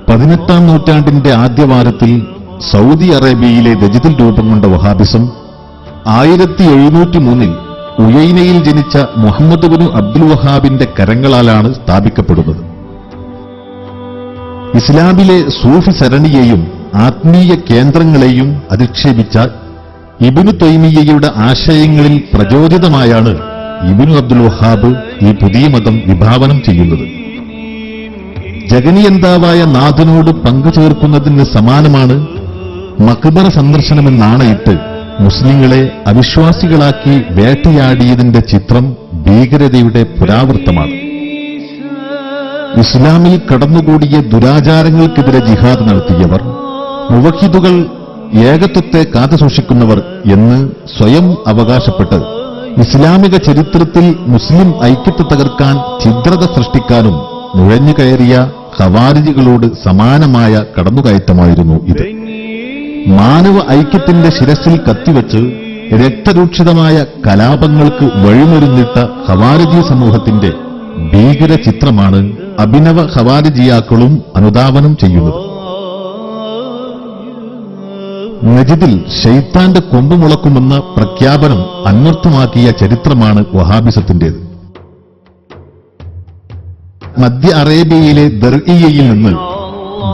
18-ാം നൂറ്റാണ്ടിന്റെ ആദ്യവാരത്തിൽ സൗദി അറേബ്യയിലെ നജിദിൽ രൂപം കൊണ്ട വഹാബിസം 1703 ഉയൈനയിൽ ജനിച്ച മുഹമ്മദ് ബിൻ അബ്ദുൽ വഹാബിന്റെ കരങ്ങളാലാണ് സ്ഥാപിക്കപ്പെടുന്നത്. ഇസ്ലാമിലെ സൂഫി സരണിയെയും ആത്മീയ കേന്ദ്രങ്ങളെയും അധിക്ഷേപിച്ച ഇബ്നു തൈമിയ്യയുടെ ആശയങ്ങളിൽ പ്രചോദിതമായാണ് ഇബ്നു അബ്ദുൽ വഹാബ് ഈ പുതിയ മതം വിഭാവനം ചെയ്യുന്നത്. ജഗനിയന്താവായ നാഥനോട് പങ്കുചേർക്കുന്നതിന് സമാനമാണ് മഖ്ബറ സന്ദർശനമെന്നാണയിട്ട് മുസ്ലിങ്ങളെ അവിശ്വാസികളാക്കി വേട്ടയാടിയതിന്റെ ചിത്രം ഭീകരതയുടെ പുരാവൃത്തമാണ്. ഇസ്ലാമിൽ കടന്നുകൂടിയ ദുരാചാരങ്ങൾക്കെതിരെ ജിഹാദ് നടത്തിയവർ, മുവഹിദുകൾ, ഏകത്വത്തെ കാത്തുസൂക്ഷിക്കുന്നവർ എന്ന് സ്വയം അവകാശപ്പെട്ട് ഇസ്ലാമിക ചരിത്രത്തിൽ മുസ്ലിം ഐക്യത്തെ തകർക്കാൻ ഛിദ്രത സൃഷ്ടിക്കാനും നുഴഞ്ഞുകയറിയ ഖവാരിജികളോട് സമാനമായ കടന്നുകയറ്റമായിരുന്നു ഇത്. മാനവ ഐക്യത്തിന്റെ ശിരസിൽ കത്തിവെച്ച് രക്തരൂക്ഷിതമായ കലാപങ്ങൾക്ക് വഴിമരുന്നിട്ട ഖവാരിജി സമൂഹത്തിന്റെ ഭീകര ചിത്രമാണ് അഭിനവ ഖവാരിജിയാക്കളും അനുധാവനം ചെയ്യുന്നത്. നജിദിൽ ശൈത്താന്റെ കൊമ്പ് മുളക്കുമെന്ന പ്രഖ്യാപനം അന്വർത്ഥമാക്കിയ ചരിത്രമാണ് വഹാബിസത്തിന്റേത്. മധ്യ അറേബ്യയിലെ ദർഇയയിൽ നിന്ന്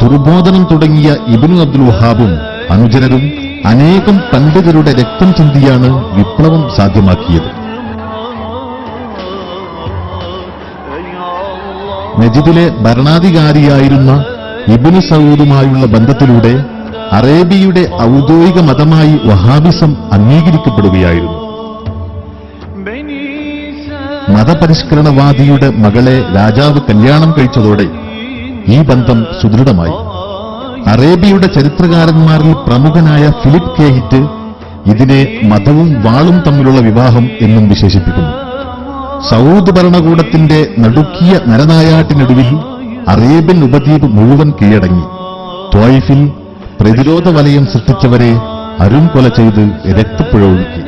ദുർബോധനം തുടങ്ങിയ ഇബ്നു അബ്ദുൽ വഹാബും അനുചരരും അനേകം പണ്ഡിതരുടെ രക്തം ചിന്തിയാണ് വിപ്ലവം സാധ്യമാക്കിയത്. നജിദിലെ ഭരണാധികാരിയായിരുന്ന ഇബ്നു സഊദുമായുള്ള ബന്ധത്തിലൂടെ അറേബ്യയുടെ ഔദ്യോഗിക മതമായി വഹാബിസം അംഗീകരിക്കപ്പെടുകയായിരുന്നു. മതപരിഷ്കരണവാദിയുടെ മകളെ രാജാവ് കല്യാണം കഴിച്ചതോടെ ഈ ബന്ധം സുദൃഢമായി. അറേബ്യയുടെ ചരിത്രകാരന്മാരിൽ പ്രമുഖനായ ഫിലിപ്പ് കേഹിറ്റ് ഇതിനെ മതവും വാളും തമ്മിലുള്ള വിവാഹം എന്നും വിശേഷിപ്പിക്കുന്നു. സൗദ് ഭരണകൂടത്തിന്റെ നടുക്കിയ നരനായാട്ടിനൊടുവിൽ അറേബ്യൻ ഉപദ്വീപ് മുഴുവൻ കീഴടങ്ങി. ത്വായിഫിൽ പ്രതിരോധ വലയം സൃഷ്ടിച്ചവരെ അരുംകൊല ചെയ്ത് രക്തപ്പുഴ ഒഴുക്കി.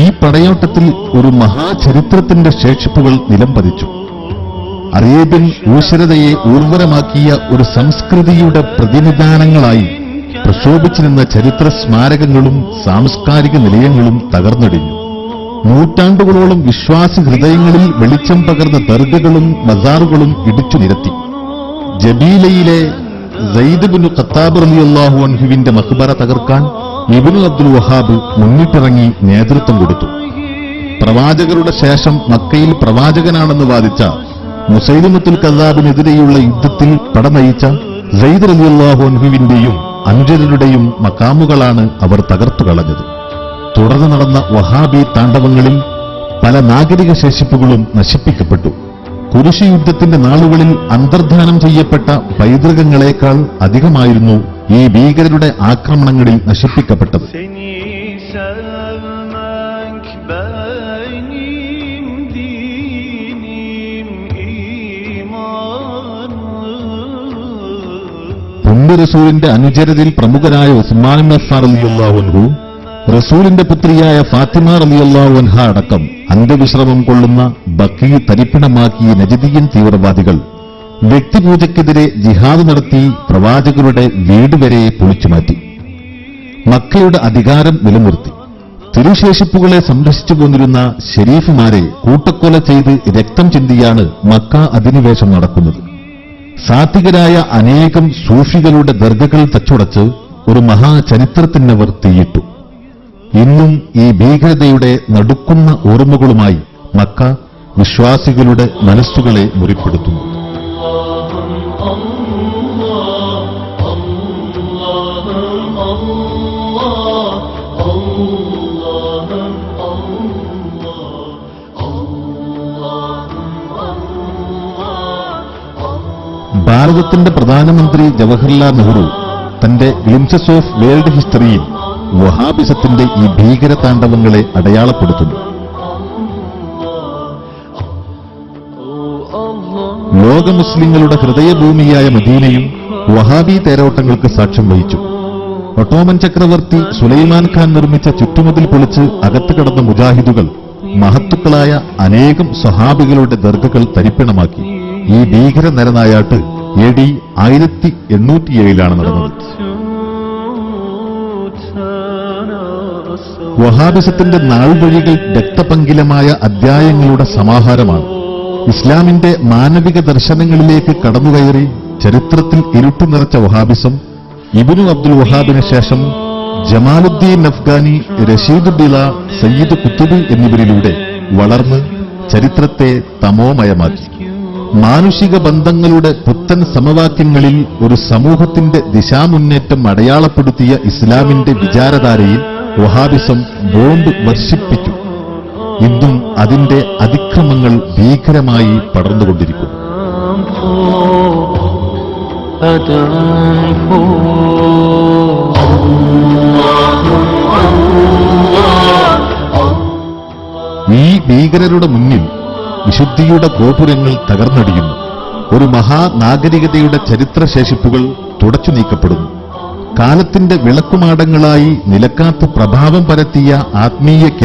ഈ പടയോട്ടത്തിൽ ഒരു മഹാചരിത്രത്തിന്റെ ശേഷിപ്പുകൾ നിലംപതിച്ചു. അറേബ്യൻ ഊശ്വരതയെ ഊർവരമാക്കിയ ഒരു സംസ്കൃതിയുടെ പ്രതിനിധാനങ്ങളായി പ്രക്ഷോഭിച്ചിരുന്ന ചരിത്ര സ്മാരകങ്ങളും സാംസ്കാരിക നിലയങ്ങളും തകർന്നടിഞ്ഞു. നൂറ്റാണ്ടുകളോളം വിശ്വാസി ഹൃദയങ്ങളിൽ വെളിച്ചം പകർന്ന ദർഗകളും മസാറുകളും ഇടിച്ചു നിരത്തി. ജബീലയിലെ സയ്യിദ് ബിൻ ഖത്താബ് റളിയല്ലാഹു അൻഹുവിന്റെ മഖ്ബറ തകർക്കാൻ ഇബ്നു അബ്ദുൽ വഹാബ് മുന്നിട്ടിറങ്ങി നേതൃത്വം കൊടുത്തു. പ്രവാചകരുടെ ശേഷം മക്കയിൽ പ്രവാചകനാണെന്ന് വാദിച്ച മുസൈലിമത്തുൽ കദ്ദാബിനെതിരെയുള്ള യുദ്ധത്തിൽ പടനയിച്ച സയ്യിദ് റളിയല്ലാഹു അൻഹുവിന്റെയും അനുചരരുടെയും മക്കാമുകളാണ് അവർ തകർത്തുകളഞ്ഞത്. തുടർന്ന് നടന്ന വഹാബി താണ്ഡവങ്ങളിൽ പല നാഗരിക ശേഷിപ്പുകളും നശിപ്പിക്കപ്പെട്ടു. കുരിശ് യുദ്ധത്തിന്റെ നാളുകളിൽ അന്തർധാനം ചെയ്യപ്പെട്ട പൈതൃകങ്ങളെക്കാൾ അധികമായിരുന്നു ഈ ഭീകരരുടെ ആക്രമണങ്ങളിൽ നശിപ്പിക്കപ്പെട്ടത്. പുണ്യ റസൂലിന്റെ അനുചരരിൽ പ്രമുഖനായ ഉസ്മാൻ ഇബ്നു അഫ്ഫാൻ റളിയല്ലാഹു അൻഹു, റസൂലിന്റെ പുത്രിയായ ഫാത്തിമ റളിയല്ലാഹു അൻഹ അടക്കം അന്ത്യവിശ്രമം കൊള്ളുന്ന ബഖീ തരിപ്പിണമാക്കിയ നജിദിയൻ തീവ്രവാദികൾ വ്യക്തിപൂജയ്ക്കെതിരെ ജിഹാദ് നടത്തി പ്രവാചകരുടെ വീട് വരെ പൊളിച്ചുമാറ്റി. മക്കയുടെ അധികാരം നിലനിർത്തി. തിരുശേഷിപ്പുകളെ സംരക്ഷിച്ചു പോന്നിരുന്ന ഷെരീഫുമാരെ കൂട്ടക്കൊല ചെയ്ത് രക്തം ചിന്തിയാണ് മക്ക അധിനിവേശം നടക്കുന്നത്. സാത്വികരായ അനേകം സൂഫികളുടെ ദർഗകൾ തച്ചുടച്ച് ഒരു മഹാചരിത്രത്തിനവർ തീയിട്ടു. ഇന്നും ഈ ഭീകരതയുടെ നടുക്കുന്ന ഓർമ്മകളുമായി മക്ക വിശ്വാസികളുടെ മനസ്സുകളെ മുറിപ്പെടുത്തുന്നു. ഭാരതത്തിന്റെ പ്രധാനമന്ത്രി ജവഹർലാൽ നെഹ്റു തന്റെ ഗ്ലിംസസ് ഓഫ് വേൾഡ് ഹിസ്റ്ററിയിൽ വഹാബിസത്തിന്റെ ഈ ഭീകര താണ്ഡവങ്ങളെ അടയാളപ്പെടുത്തുന്നു. ലോക മുസ്ലിങ്ങളുടെ ഹൃദയഭൂമിയായ മദീനയും വഹാബി തേരോട്ടങ്ങൾക്ക് സാക്ഷ്യം വഹിച്ചു. ഒട്ടോമൻ ചക്രവർത്തി സുലൈമാൻ ഖാൻ നിർമ്മിച്ച ചുറ്റുമതിൽ പൊളിച്ച് അകത്ത് കടന്ന മുജാഹിദുകൾ മഹത്തുക്കളായ അനേകം സ്വഹാബികളുടെ ദർഗകൾ തരിപ്പിണമാക്കി. ഈ ഭീകര നരനായാട്ട് AD 1807 നടന്നത്. വഹാബിസത്തിന്റെ നാൾവഴികൾ രക്തപങ്കിലമായ അധ്യായങ്ങളുടെ സമാഹാരമാണ്. ഇസ്ലാമിന്റെ മാനവിക ദർശനങ്ങളിലേക്ക് കടന്നുകയറി ചരിത്രത്തിൽ ഇരുട്ടു നിറച്ച വഹാബിസം ഇബ്നു അബ്ദുൽ വഹാബിന് ശേഷം ജമാലുദ്ദീൻ അഫ്ഗാനി, റഷീദ് ബിള, സയ്യിദ് കുത്തുബ് എന്നിവരിലൂടെ വളർന്ന് ചരിത്രത്തെ തമോമയമാക്കി. മാനുഷിക ബന്ധങ്ങളുടെ പുത്തൻ സമവാക്യങ്ങളിൽ ഒരു സമൂഹത്തിന്റെ ദിശാമുന്നേറ്റം അടയാളപ്പെടുത്തിയ ഇസ്ലാമിന്റെ വിചാരധാരയിൽ വഹാബിസം ബോംബ് വർഷിപ്പിച്ചു. ഇന്നും അതിന്റെ അതിക്രമങ്ങൾ ഭീകരമായി പടർന്നുകൊണ്ടിരിക്കുന്നു. ഈ ഭീകരരുടെ മുന്നിൽ വിശുദ്ധിയുടെ ഗോപുരങ്ങൾ തകർന്നടിയുന്നു. ഒരു മഹാനാഗരികതയുടെ ചരിത്രശേഷിപ്പുകൾ തുടച്ചു നീക്കപ്പെടുന്നു. കാലത്തിന്റെ വിളക്കുമാടങ്ങളായി നിലക്കാത്ത പ്രഭാവം പരത്തിയ ആത്മീയ